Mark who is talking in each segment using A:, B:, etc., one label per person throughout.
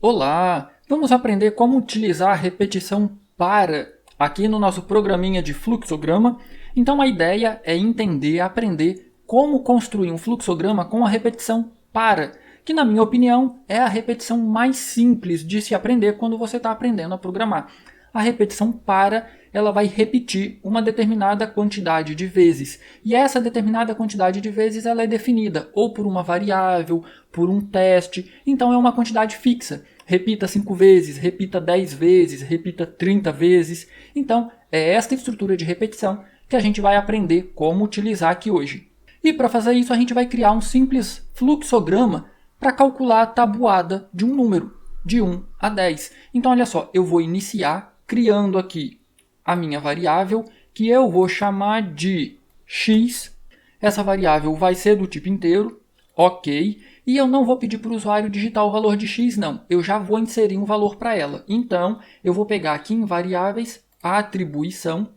A: Olá! Vamos aprender como utilizar a repetição para aqui no nosso programinha de fluxograma. Então a ideia é aprender como construir um fluxograma com a repetição para, que na minha opinião é a repetição mais simples de se aprender quando você está aprendendo a programar. A repetição para, ela vai repetir uma determinada quantidade de vezes. E essa determinada quantidade de vezes ela é definida ou por uma variável, por um teste. Então é uma quantidade fixa. Repita 5 vezes, repita 10 vezes, repita 30 vezes. Então é esta estrutura de repetição que a gente vai aprender como utilizar aqui hoje. E para fazer isso a gente vai criar um simples fluxograma para calcular a tabuada de um número, de 1 a 10. Então olha só, eu vou iniciar criando aqui a minha variável, que eu vou chamar de x. Essa variável vai ser do tipo inteiro, ok. E eu não vou pedir para o usuário digitar o valor de x, não. Eu já vou inserir um valor para ela. Então, eu vou pegar aqui em variáveis, atribuição,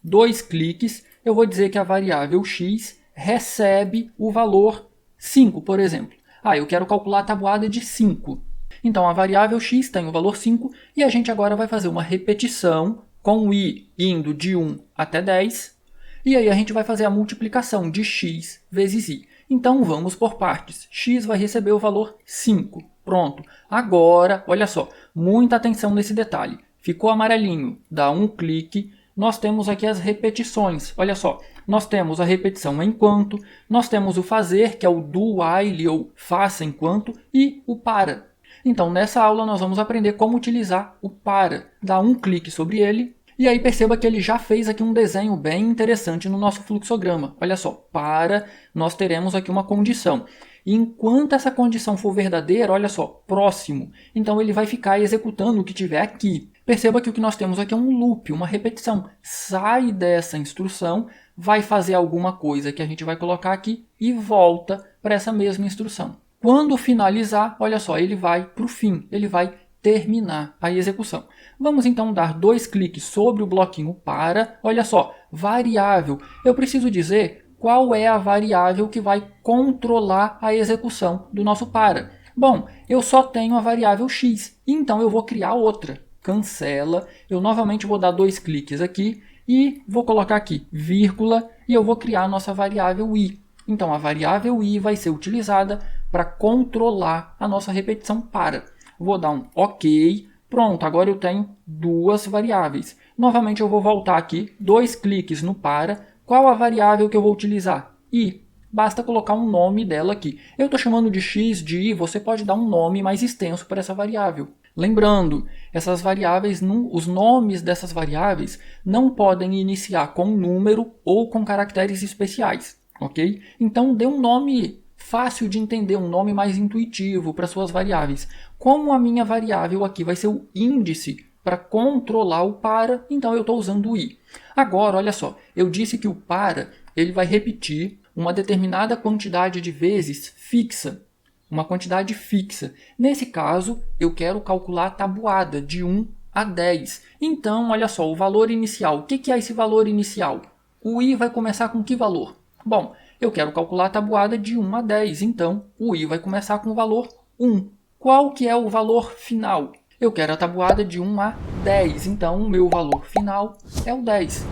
A: 2 cliques. Eu vou dizer que a variável x recebe o valor 5, por exemplo. Eu quero calcular a tabuada de 5. Então, a variável x tem o valor 5 e a gente agora vai fazer uma repetição com o i indo de 1 até 10. E aí a gente vai fazer a multiplicação de x vezes i. Então, vamos por partes. X vai receber o valor 5. Pronto. Agora, olha só, muita atenção nesse detalhe. Ficou amarelinho, dá um clique. Nós temos aqui as repetições. Olha só, nós temos a repetição enquanto, nós temos o fazer, que é o do while ou faça enquanto, e o para. Então, nessa aula nós vamos aprender como utilizar o para. Dá um clique sobre ele e aí perceba que ele já fez aqui um desenho bem interessante no nosso fluxograma. Olha só, para, nós teremos aqui uma condição. E enquanto essa condição for verdadeira, olha só, próximo. Então ele vai ficar executando o que tiver aqui. Perceba que o que nós temos aqui é um loop, uma repetição. Sai dessa instrução, vai fazer alguma coisa que a gente vai colocar aqui e volta para essa mesma instrução. Quando finalizar, olha só, ele vai para o fim, ele vai terminar a execução. Vamos então dar 2 cliques sobre o bloquinho para, olha só, variável. Eu preciso dizer qual é a variável que vai controlar a execução do nosso para. Bom, eu só tenho a variável x, então eu vou criar outra. Cancela, eu novamente vou dar 2 cliques aqui e vou colocar aqui vírgula e eu vou criar a nossa variável i. Então a variável i vai ser utilizada para controlar a nossa repetição para. Vou dar um OK. Pronto, agora eu tenho 2 variáveis. Novamente eu vou voltar aqui, 2 cliques no para. Qual a variável que eu vou utilizar? I. Basta colocar um nome dela aqui. Eu estou chamando de x, de i, você pode dar um nome mais extenso para essa variável. Lembrando, essas variáveis, os nomes dessas variáveis não podem iniciar com número ou com caracteres especiais. Ok? Então dê um nome fácil de entender, um nome mais intuitivo para suas variáveis. Como a minha variável aqui vai ser o índice para controlar o para, então eu estou usando o i. Agora, olha só, eu disse que o para ele vai repetir uma determinada quantidade de vezes fixa. Uma quantidade fixa. Nesse caso, eu quero calcular a tabuada de 1 a 10. Então, olha só, o valor inicial. O que é esse valor inicial? O i vai começar com que valor? Bom, eu quero calcular a tabuada de 1 a 10, então o i vai começar com o valor 1. Qual que é o valor final? Eu quero a tabuada de 1 a 10, então o meu valor final é o 10.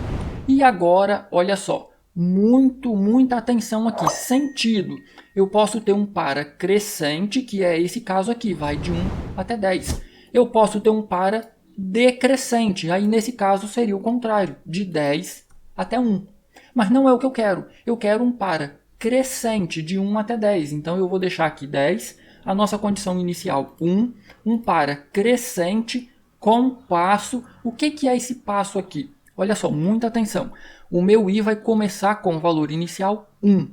A: E agora, olha só, muita atenção aqui, sentido. Eu posso ter um para crescente, que é esse caso aqui, vai de 1 até 10. Eu posso ter um para decrescente, aí nesse caso seria o contrário, de 10 até 1. Mas não é o que eu quero. Eu quero um para crescente de 1 até 10. Então eu vou deixar aqui 10, a nossa condição inicial 1, um para crescente com passo. O que é esse passo aqui? Olha só, muita atenção. O meu i vai começar com o valor inicial 1.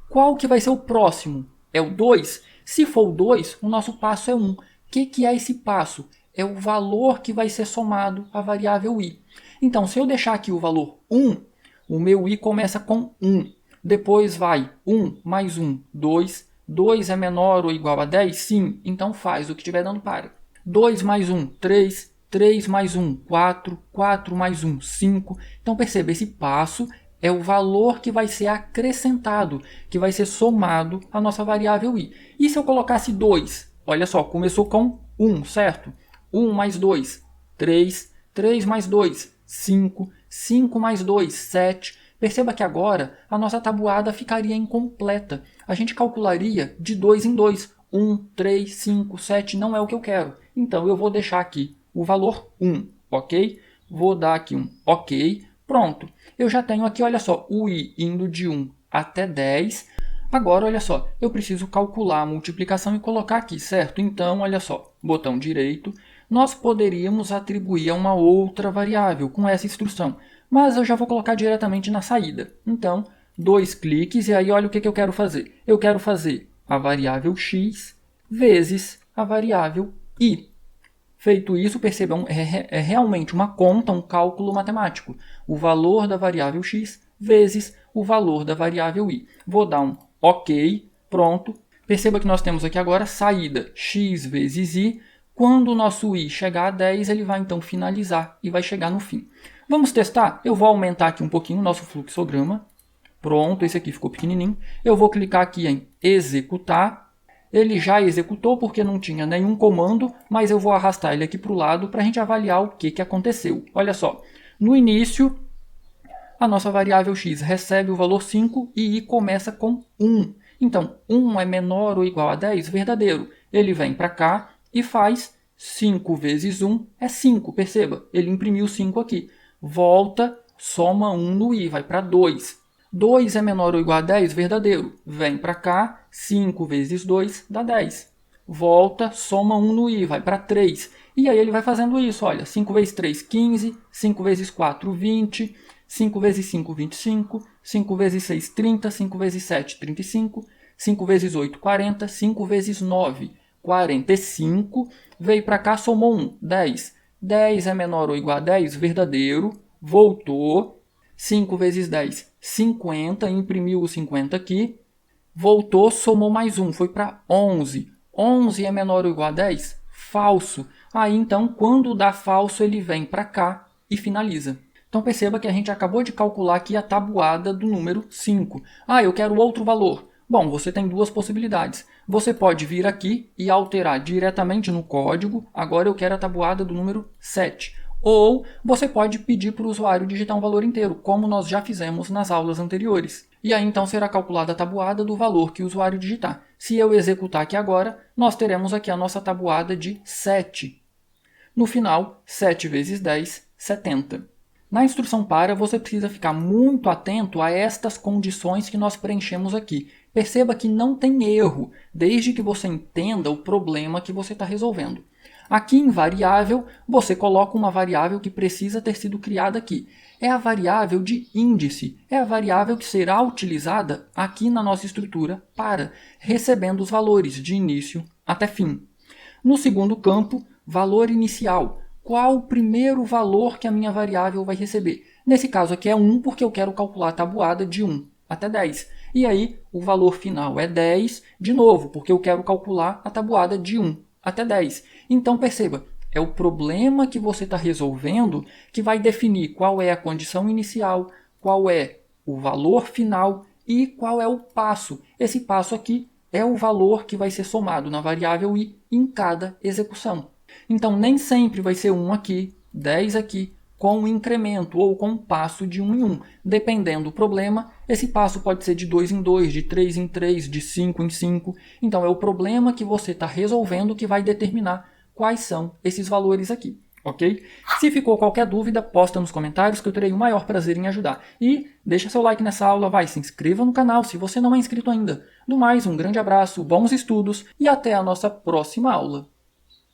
A: Qual que vai ser o próximo? É o 2? Se for o 2, o nosso passo é 1. O que é esse passo? É o valor que vai ser somado à variável i. Então, se eu deixar aqui o valor 1, o meu i começa com 1. Depois vai 1 mais 1, 2. 2 é menor ou igual a 10? Sim. Então faz o que estiver dando para. 2 mais 1, 3. 3 mais 1, 4. 4 mais 1, 5. Então perceba, esse passo é o valor que vai ser acrescentado, que vai ser somado à nossa variável i. E se eu colocasse 2? Olha só, começou com 1, certo? 1 mais 2, 3. 3 mais 2, 5. 5 mais 2, 7. Perceba que agora a nossa tabuada ficaria incompleta. A gente calcularia de 2 em 2. 1, 3, 5, 7 não é o que eu quero. Então eu vou deixar aqui o valor 1, ok? Vou dar aqui um ok. Pronto. Eu já tenho aqui, olha só, o i indo de 1 até 10. Agora, olha só, eu preciso calcular a multiplicação e colocar aqui, certo? Então, olha só, botão direito. Nós poderíamos atribuir a uma outra variável com essa instrução, mas eu já vou colocar diretamente na saída. Então, 2 cliques e aí olha o que eu quero fazer. Eu quero fazer a variável x vezes a variável y. Feito isso, percebam, é realmente uma conta, um cálculo matemático. O valor da variável x vezes o valor da variável y. Vou dar um ok, pronto. Perceba que nós temos aqui agora saída x vezes y. Quando o nosso i chegar a 10, ele vai então finalizar e vai chegar no fim. Vamos testar? Eu vou aumentar aqui um pouquinho o nosso fluxograma. Pronto, esse aqui ficou pequenininho. Eu vou clicar aqui em executar. Ele já executou porque não tinha nenhum comando, mas eu vou arrastar ele aqui para o lado para a gente avaliar o que aconteceu. Olha só, no início, a nossa variável x recebe o valor 5 e i começa com 1. Então, 1 é menor ou igual a 10? Verdadeiro. Ele vem para cá e faz 5 vezes 1 é 5. Perceba, ele imprimiu 5 aqui. Volta, soma 1 no i, vai para 2. 2 é menor ou igual a 10? Verdadeiro. Vem para cá, 5 vezes 2 dá 10. Volta, soma 1 no i, vai para 3. E aí ele vai fazendo isso, olha, 5 vezes 3, 15, 5 vezes 4, 20, 5 vezes 5, 25, 5 vezes 6, 30, 5 vezes 7, 35, 5 vezes 8, 40, 5 vezes 9, 45, veio para cá, somou 1, 10. 10 é menor ou igual a 10? Verdadeiro. Voltou. 5 vezes 10, 50. Imprimiu o 50 aqui. Voltou, somou mais 1, foi para 11. 11 é menor ou igual a 10? Falso. Aí, então, quando dá falso, ele vem para cá e finaliza. Então, perceba que a gente acabou de calcular aqui a tabuada do número 5. Ah, eu quero outro valor. Bom, você tem duas possibilidades. Você pode vir aqui e alterar diretamente no código. Agora eu quero a tabuada do número 7. Ou você pode pedir para o usuário digitar um valor inteiro, como nós já fizemos nas aulas anteriores. E aí então será calculada a tabuada do valor que o usuário digitar. Se eu executar aqui agora, nós teremos aqui a nossa tabuada de 7. No final, 7 vezes 10, 70. Na instrução para, você precisa ficar muito atento a estas condições que nós preenchemos aqui. Perceba que não tem erro, desde que você entenda o problema que você está resolvendo. Aqui em variável, você coloca uma variável que precisa ter sido criada aqui. É a variável de índice, é a variável que será utilizada aqui na nossa estrutura para, recebendo os valores de início até fim. No segundo campo, valor inicial. Qual o primeiro valor que a minha variável vai receber? Nesse caso aqui é 1, porque eu quero calcular a tabuada de 1 até 10. E aí, o valor final é 10, de novo, porque eu quero calcular a tabuada de 1 até 10. Então, perceba, é o problema que você está resolvendo que vai definir qual é a condição inicial, qual é o valor final e qual é o passo. Esse passo aqui é o valor que vai ser somado na variável i em cada execução. Então, nem sempre vai ser 1 aqui, 10 aqui, com um incremento ou com um passo de 1 em 1. Dependendo do problema, esse passo pode ser de 2 em 2, de 3 em 3, de 5 em 5. Então, é o problema que você está resolvendo que vai determinar quais são esses valores aqui, ok? Se ficou qualquer dúvida, posta nos comentários que eu terei o maior prazer em ajudar. E deixa seu like nessa aula, se inscreva no canal se você não é inscrito ainda. Do mais, um grande abraço, bons estudos e até a nossa próxima aula.